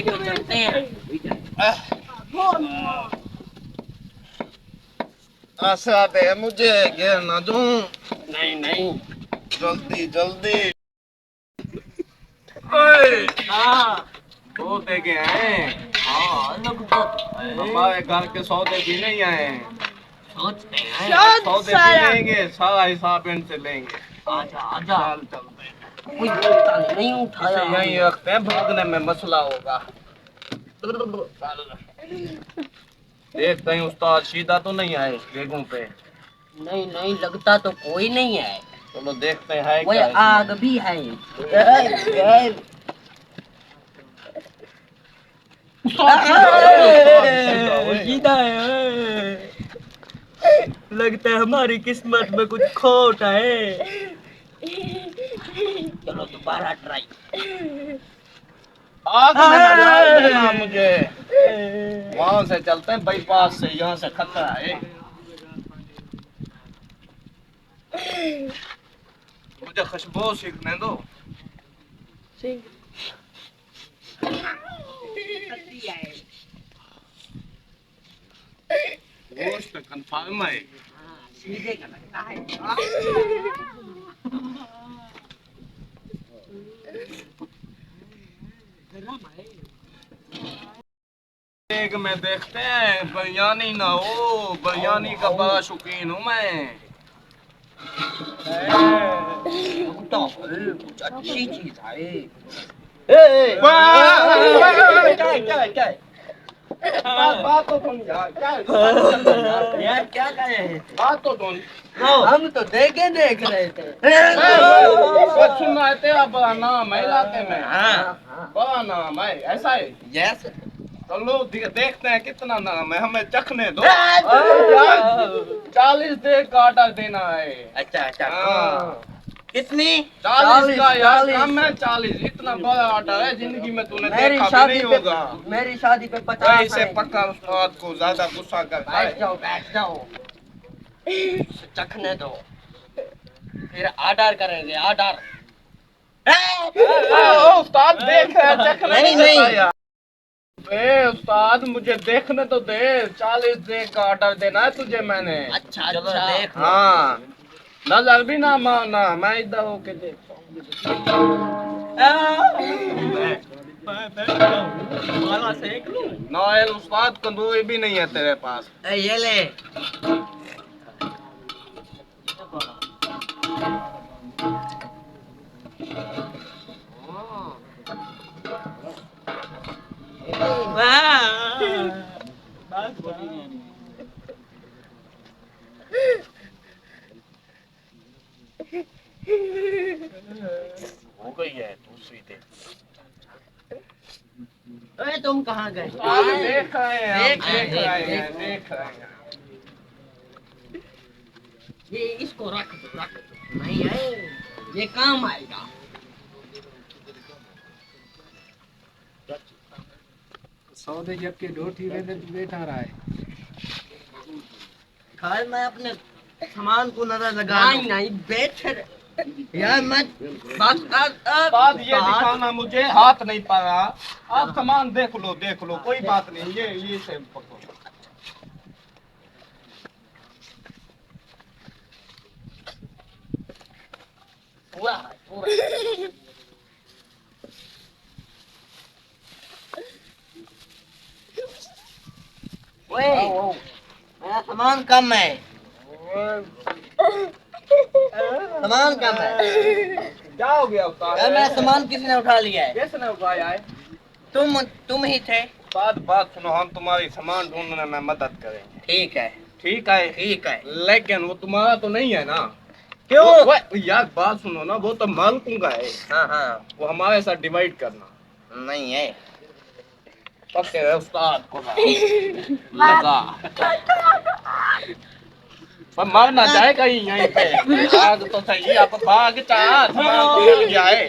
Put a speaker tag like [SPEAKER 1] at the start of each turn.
[SPEAKER 1] चलते हैं।
[SPEAKER 2] आशा दे मुझे गिर ना दूं।
[SPEAKER 1] नहीं नहीं।
[SPEAKER 2] जल्दी जल्दी।
[SPEAKER 1] हाँ
[SPEAKER 2] वो दे के आए।
[SPEAKER 1] हाँ लगता तो है।
[SPEAKER 2] हमारे घर के सौदे भी नहीं आए।
[SPEAKER 1] सोचते हैं।
[SPEAKER 2] सौदे भी लेंगे, सारा हिसाब इनसे लेंगे।
[SPEAKER 1] आजा आजा।
[SPEAKER 2] चल चलते हैं।
[SPEAKER 1] कोई बोलता नहीं उठाया।
[SPEAKER 2] इसे यहीं रखते हैं, भागने में मसला होगा। देखते हैं उस्ताद सीधा तो नहीं आए बेगों पे।
[SPEAKER 1] नहीं नहीं लगता तो कोई नहीं है।
[SPEAKER 2] चलो देखते हैं
[SPEAKER 1] वो
[SPEAKER 2] क्या
[SPEAKER 1] आग भी है। सीधा है। लगता है हमारी किस्मत में कुछ खोट है। चलो दोबारा ट्राई।
[SPEAKER 2] आग में ना डाल देना मुझे। वहां से चलते हैं बाईपास से, यहाँ से खतरा है। मुझे खुशबू सीखने दो। गोश्त कंफर्म है।
[SPEAKER 1] सीधे का लगता है।
[SPEAKER 2] एक में देखते हैं बिरयानी ना हो, बिरयानी का बड़ा शौकीन हूँ मैं।
[SPEAKER 1] कुछ अच्छी चीज है। क्या
[SPEAKER 2] बात तो सुन यार,
[SPEAKER 1] यार क्या करें।
[SPEAKER 2] बात तो सुन।
[SPEAKER 1] हम तो देख रहे थे।
[SPEAKER 2] सुनना है तेरा बड़ा नाम है इलाके में।
[SPEAKER 1] हाँ
[SPEAKER 2] बड़ा नाम है, ऐसा है।
[SPEAKER 1] यस।
[SPEAKER 2] चलो देखते हैं कितना नाम है, हमें चखने दो। 40 दे का ऑर्डर देना है।
[SPEAKER 1] अच्छा अच्छा।
[SPEAKER 2] हाँ।
[SPEAKER 1] कितनी?
[SPEAKER 2] 40 का यार, कम है 40। इतना बड़ा ऑर्डर है, जिंदगी में तूने देखा भी नहीं होगा।
[SPEAKER 1] मेरी शादी पे 50
[SPEAKER 2] इसे पक्का उस्ताद को ज्यादा गुस्सा करता है।
[SPEAKER 1] बैठ जाओ। चखने दो, फिर ऑर्डर करेंगे। ऑर्डर।
[SPEAKER 2] उस्ताद देख रहा है, चखने
[SPEAKER 1] नहीं,
[SPEAKER 2] देता
[SPEAKER 1] नहीं।
[SPEAKER 2] यार। उस्ताद मुझे देखने तो दे। 40 दे का ऑर्डर देना है तुझे मैंने।
[SPEAKER 1] अच्छा अच्छा देख लो।
[SPEAKER 2] हाँ, नजर भी ना मारना, मैं इधर होके देखता
[SPEAKER 1] माला सेक लूं?
[SPEAKER 2] नायल उस्ताद, कंदूरी भी नहीं है तेरे पास।
[SPEAKER 1] ये ले।
[SPEAKER 2] हो गई है दूसरी दे।
[SPEAKER 1] अरे तुम कहाँ गए?
[SPEAKER 2] देख रहे हैं,
[SPEAKER 1] देख रहे हैं।
[SPEAKER 2] देख रहे हैं।
[SPEAKER 1] ये इसको रख दो। नहीं है, ये काम आएगा।
[SPEAKER 3] सौदे जबकि रोटी वेदे बैठा रहा है।
[SPEAKER 1] खैर मैं अपने सामान को नजर लगा। नहीं बैठ यार मत।
[SPEAKER 2] बात ये दिखाना मुझे हाथ नहीं पा रहा। आप सामान देख लो कोई बात नहीं। ये से पकड़ो।
[SPEAKER 1] पूरा ओए मेरा सामान कम है। सामान कम है।
[SPEAKER 2] क्या हो गया उस्ताद?
[SPEAKER 1] यार मेरा सामान किसी ने उठा लिया है।
[SPEAKER 2] किसने उठाया है?
[SPEAKER 1] तुम ही थे।
[SPEAKER 2] बात सुनो, हम तुम्हारी सामान ढूंढने में मदद करेंगे।
[SPEAKER 1] ठीक है
[SPEAKER 2] ठीक है।
[SPEAKER 1] ठीक है।
[SPEAKER 2] लेकिन वो तुम्हारा तो नहीं है ना।
[SPEAKER 1] क्यों?
[SPEAKER 2] वो यार बात सुनो ना, वो तो मालकों का है।
[SPEAKER 1] हाँ हाँ।
[SPEAKER 2] वो हमारे साथ डिवाइड करना।
[SPEAKER 1] नहीं है।
[SPEAKER 2] पक्के है उस्ताद को लगा। पर मर ना जाए कहीं यहीं पे। आग तो सही, आप भाग चाह, सामान तो मिल गया है।